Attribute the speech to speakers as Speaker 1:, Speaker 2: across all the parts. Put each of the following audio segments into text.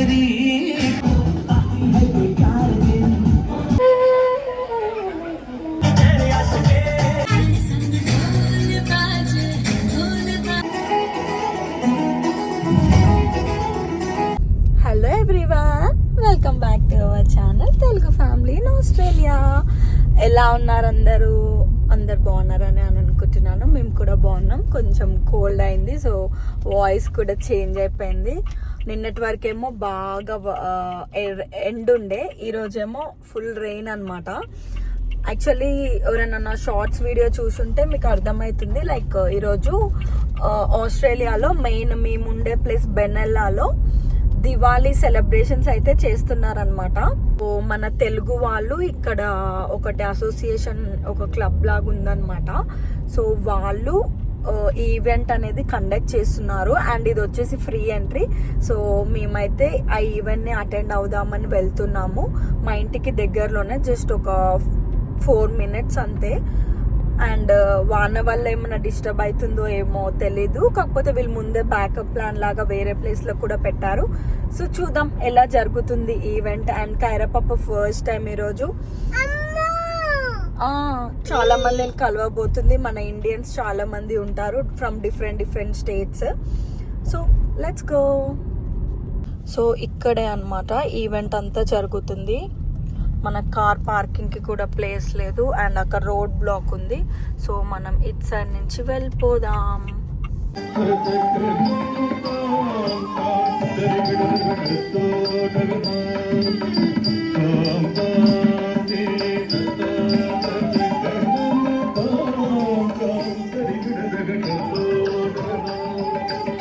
Speaker 1: Hello everyone, welcome back to our channel Telugu family in Australia. ఎలా ఉన్నారు అందరూ బాగున్నారని అనుకుంటున్నాను. మేము కూడా బాగున్నాం. కొంచెం కోల్డ్ అయింది, సో వాయిస్ కూడా చేంజ్ అయిపోయింది. నిన్నటి వరకేమో బాగా ఎండ్ ఉండే, ఈరోజేమో ఫుల్ రెయిన్ అనమాట. యాక్చువల్లీ ఎవరైనా నా షార్ట్స్ వీడియో చూసుంటే మీకు అర్థమవుతుంది. లైక్ ఈరోజు ఆస్ట్రేలియాలో మెయిన్ మేము ఉండే ప్లేస్ బెనెల్లాలో దివాళీ సెలబ్రేషన్స్ అయితే చేస్తున్నారనమాట. మన తెలుగు వాళ్ళు ఇక్కడ ఒకటి అసోసియేషన్, ఒక క్లబ్ లాగా ఉందన్నమాట. సో వాళ్ళు ఈవెంట్ అనేది కండక్ట్ చేస్తున్నారు అండ్ ఇది వచ్చేసి ఫ్రీ ఎంట్రీ. సో మేమైతే ఆ ఈవెంట్ని అటెండ్ అవుదామని వెళ్తున్నాము. మా ఇంటికి దగ్గరలోనే, జస్ట్ ఒక 4 minutes అంతే. అండ్ వాన వల్ల ఏమైనా డిస్టర్బ్ అవుతుందో ఏమో తెలీదు. కాకపోతే వీళ్ళు ముందే బ్యాకప్ ప్లాన్ లాగా వేరే ప్లేస్లో కూడా పెట్టారు. సో చూద్దాం ఎలా జరుగుతుంది ఈవెంట్. అండ్ కైరా పాప ఫస్ట్ టైం ఈరోజు చాలా మందిని కలవబోతుంది. మన ఇండియన్స్ చాలా మంది ఉంటారు from different states. So let's go. So ఇక్కడే అన్నమాట ఈవెంట్ అంతా జరుగుతుంది. మన కార్ పార్కింగ్కి కూడా ప్లేస్ లేదు అండ్ అక్కడ రోడ్ బ్లాక్ ఉంది. సో మనం ఇట్ సైడ్ నుంచి వెళ్ళిపోదాం.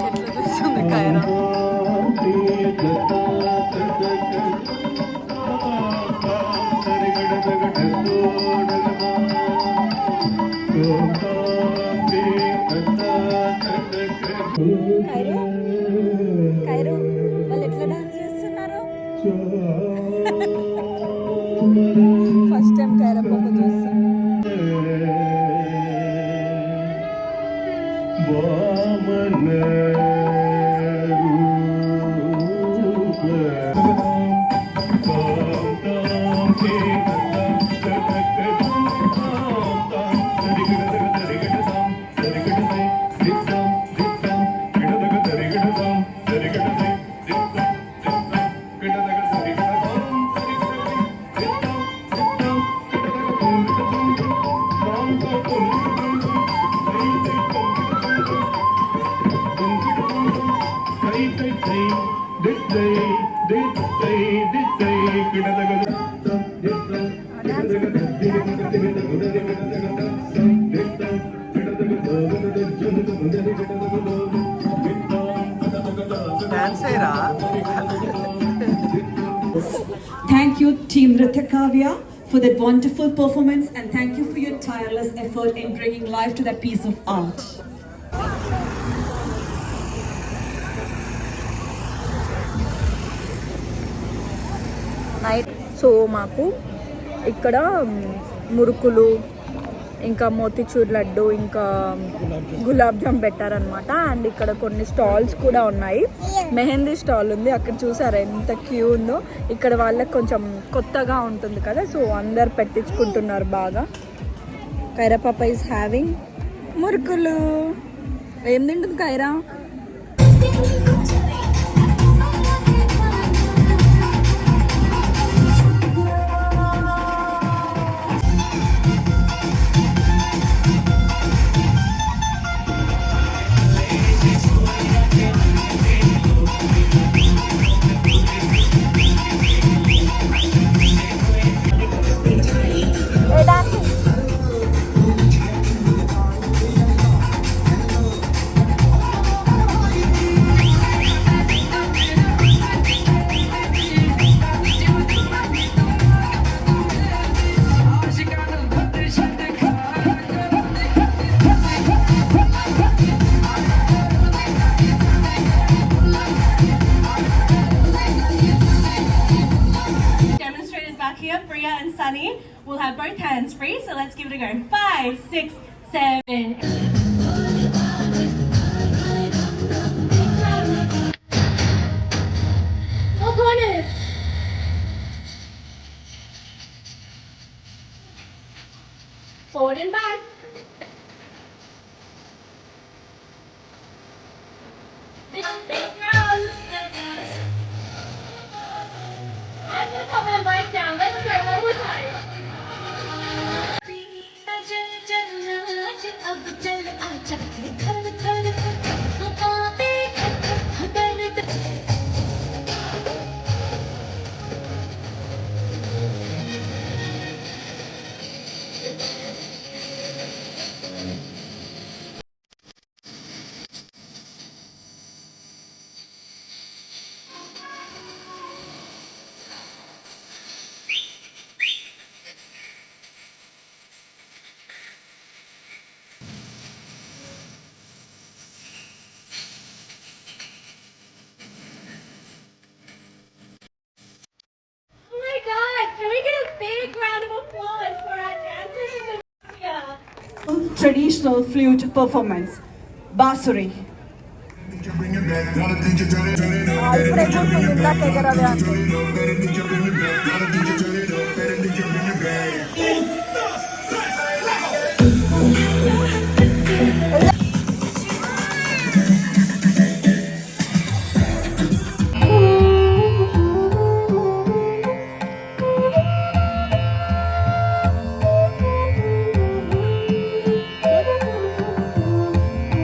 Speaker 1: ఎట్లా చూస్తుంది కైరా? కైరు వాళ్ళు ఎట్లా డాన్స్ చేస్తున్నారు? ఫస్ట్ టైం కైరా పాప చూస్తాం.
Speaker 2: Thank you, Team Nritya Kavya, for that wonderful performance, and thank you for your tireless effort in bringing life to that piece of art.
Speaker 1: Night so మాకు ఇక్కడ మురుకులు, ఇంకా మోతిచూర్ లడ్డు, ఇంకా గులాబ్ జామ్ పెట్టారనమాట. అండ్ ఇక్కడ కొన్ని స్టాల్స్ కూడా ఉన్నాయి. మెహందీ స్టాల్ ఉంది అక్కడ, చూసారా ఎంత క్యూ ఉందో. ఇక్కడ వాళ్ళకి కొంచెం కొత్తగా ఉంటుంది కదా, సో అందరు పెట్టించుకుంటున్నారు బాగా. కైరా పాప ఈజ్ హ్యావింగ్ మురుకులు. ఏం తింటుంది Kiara?
Speaker 3: We'll have both hands free, so let's give it a go. 5, 6, 7. Big girls. I'm gonna put my mic down. Let's try one more time. Oh my God! Can we get a big round of applause for our dancers in the media?
Speaker 2: Traditional flute performance, Basuri.
Speaker 1: ఇప్పుడే గుర్తుంది ఇందాక ఎగరవే అంటే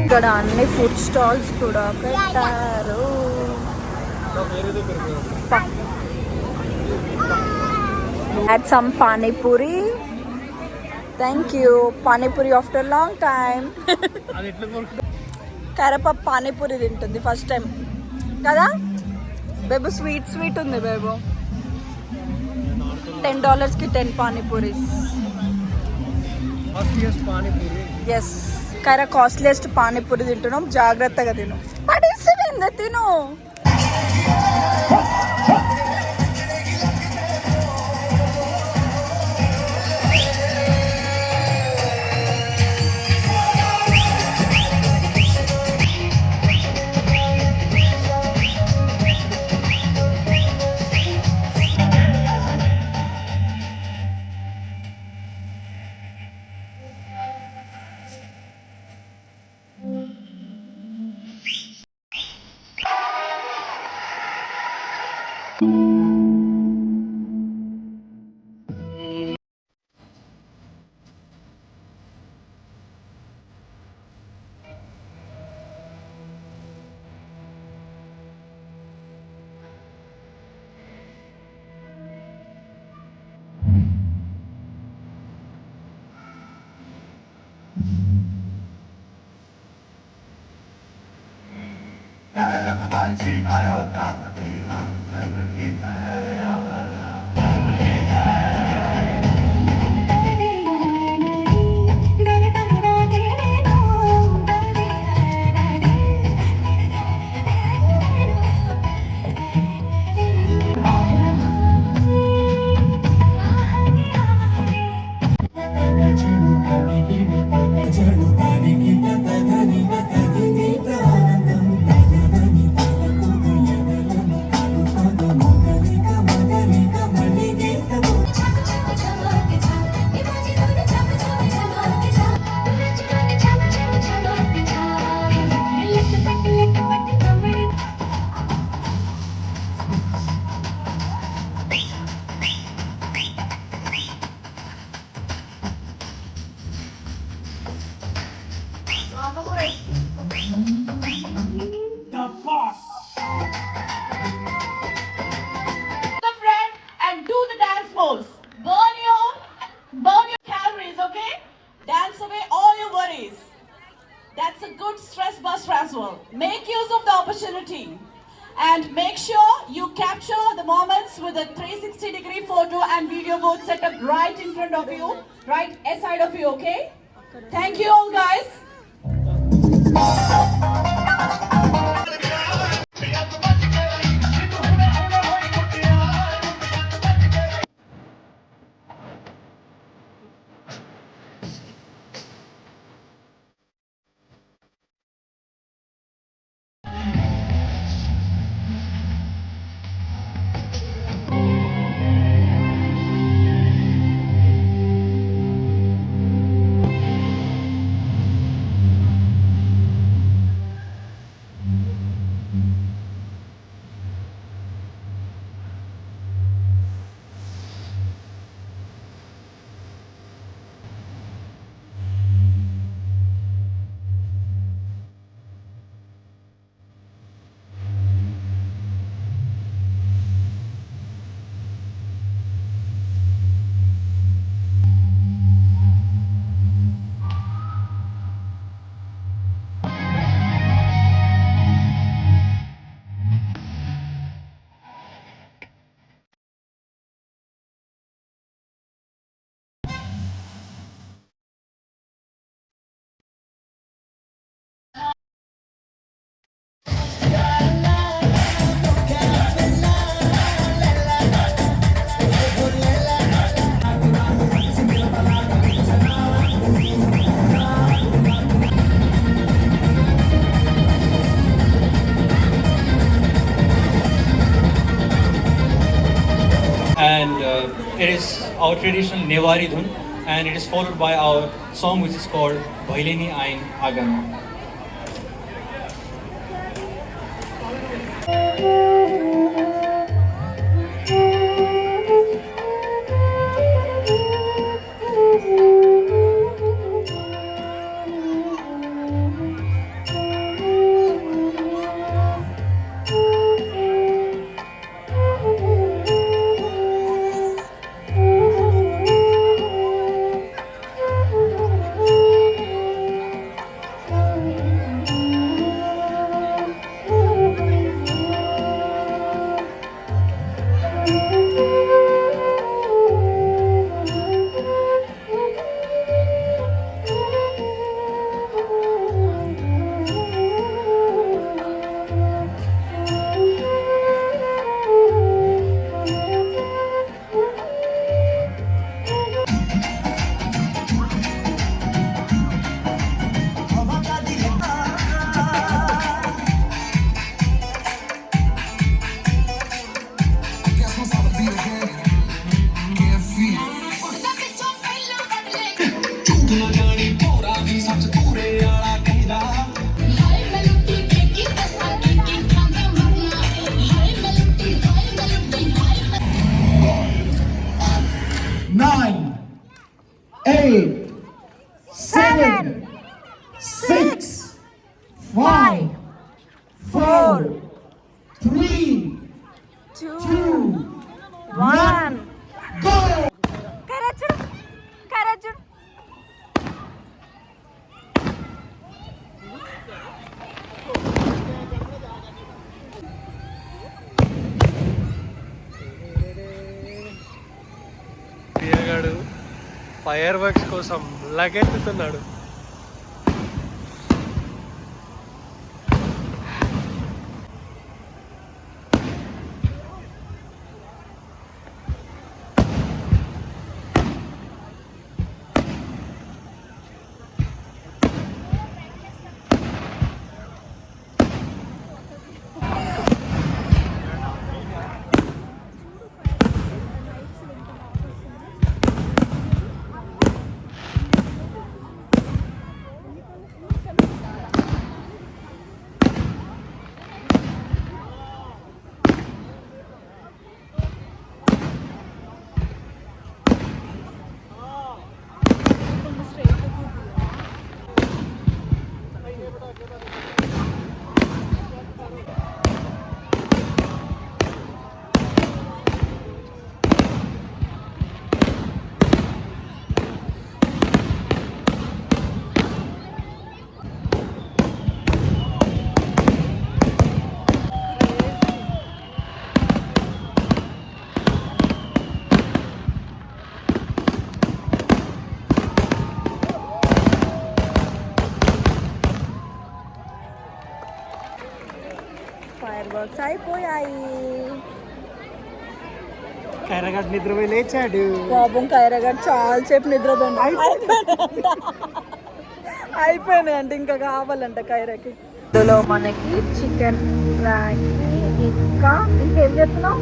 Speaker 1: ఇక్కడ అన్ని food stalls కూడా పెట్టారు. Had some pani puri. Thank you. Pani puri after long time. కరపప్పు panipuri తింటుంది first time కదా బేబు. స్వీట్ స్వీట్ ఉంది బేబు. $10 10 పానీపూరీస్. ఎస్ కర కాస్ట్లీయెస్ట్ పానీపూరి తింటున్నాం. జాగ్రత్తగా తిను. పడేసేవిందే తిను.
Speaker 3: Burn your calories, okay? Dance away all your worries. That's a good stress buster as well. Make use of the opportunity and make sure you capture the moments with a 360-degree photo and video booth set up right in front of you, right aside of you, okay? Thank you all guys.
Speaker 4: it is our traditional Nevari Dhun, and it is followed by our song which is called Bhaileni Ain Agan.
Speaker 5: Nine, 8, 7, 6, 5, 4, 3,
Speaker 1: 2,
Speaker 5: 1,
Speaker 1: 1.
Speaker 5: go!
Speaker 1: Karaju.
Speaker 6: పియగాడు fire works కోసం లగెత్తుతున్నాడు.
Speaker 1: Fire works అయిపోయాయి.
Speaker 6: కైరగడ్ నిద్రపోయి లేచాడు.
Speaker 1: పాపం కైరగడ్ చాలాసేపు నిద్రపోయింది. అయిపోయినాయి అంటే ఇంకా కావాలంట కైరకి. ఇందులో మనకి చికెన్ ఫ్రై ఇంకా ఇంకేం చెప్తున్నావు?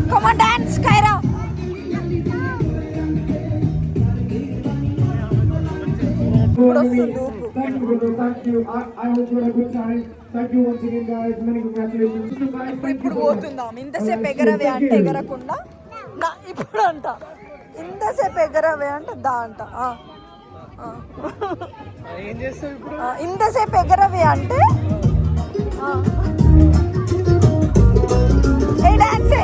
Speaker 1: Come on, dance, Kyra.
Speaker 5: Thank you. I hope you had a good time. Thank you once again, guys. Many congratulations. So, guys, thank you
Speaker 1: ఇప్పుడు
Speaker 5: so much.
Speaker 1: పోతుందాం. ఇంతసేపు ఎగరవే అంటే ఎగరకుండా ఇప్పుడు అంట ఇంతసేపు ఎగరవే అంటే దా అంట.
Speaker 6: ఏం చేస్తావు ఇప్పుడు?
Speaker 1: ఇంతసేపు ఎగరవే అంటే ఏ డాన్స్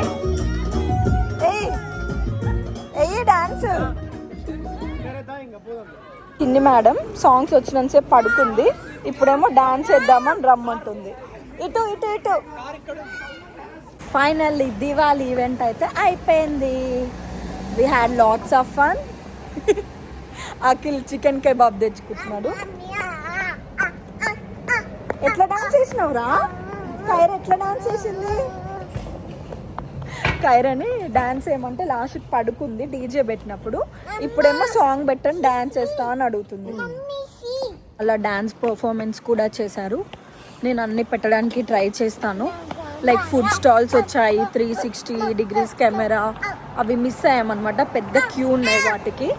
Speaker 1: ఎయ్యి డాన్స్ చిన్ని మేడం సాంగ్స్ వచ్చినంతసేపు పడుకుంది, ఇప్పుడేమో డాన్స్ చేద్దామని రమ్మంటుంది. ఇటు ఇటు ఇటు. ఫైనల్లీ దివాళీ ఈవెంట్ అయితే అయిపోయింది. We had lots of fun. Akhil chicken kebab తెచ్చుకుంటున్నాడు. ఎట్లా డాన్స్ చేసినావురా? కైర ఎట్లా డాన్స్ చేసింది? కైరని డాన్స్ ఏమంటే లాస్ట్ పడుకుంది డీజే పెట్టినప్పుడు, ఇప్పుడేమో సాంగ్ పెట్టని డాన్స్ చేస్తా అని అడుగుతుంది. అలా డాన్స్ పర్ఫార్మెన్స్ కూడా చేశారు. నేను అన్ని పెట్టడానికి ట్రై చేస్తాను. లైక్ ఫుడ్ స్టాల్స్ వచ్చాయి, 360 డిగ్రీస్ కెమెరా, అవి మిస్ అయ్యామన్నమాట. పెద్ద క్యూ ఉన్నాయి వాటికి,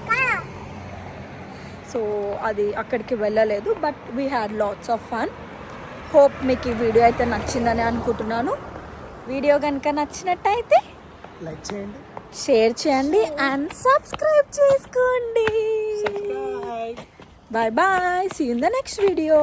Speaker 1: సో అది అక్కడికి వెళ్ళలేదు. But we had lots of fun. Hope మీకు ఈ వీడియో అయితే నచ్చిందని అనుకుంటున్నాను. వీడియో కనుక నచ్చినట్టయితే
Speaker 6: లైక్ చేయండి,
Speaker 1: షేర్ చేయండి అండ్ సబ్స్క్రైబ్ చేసుకోండి. Bye bye, see you in the next video.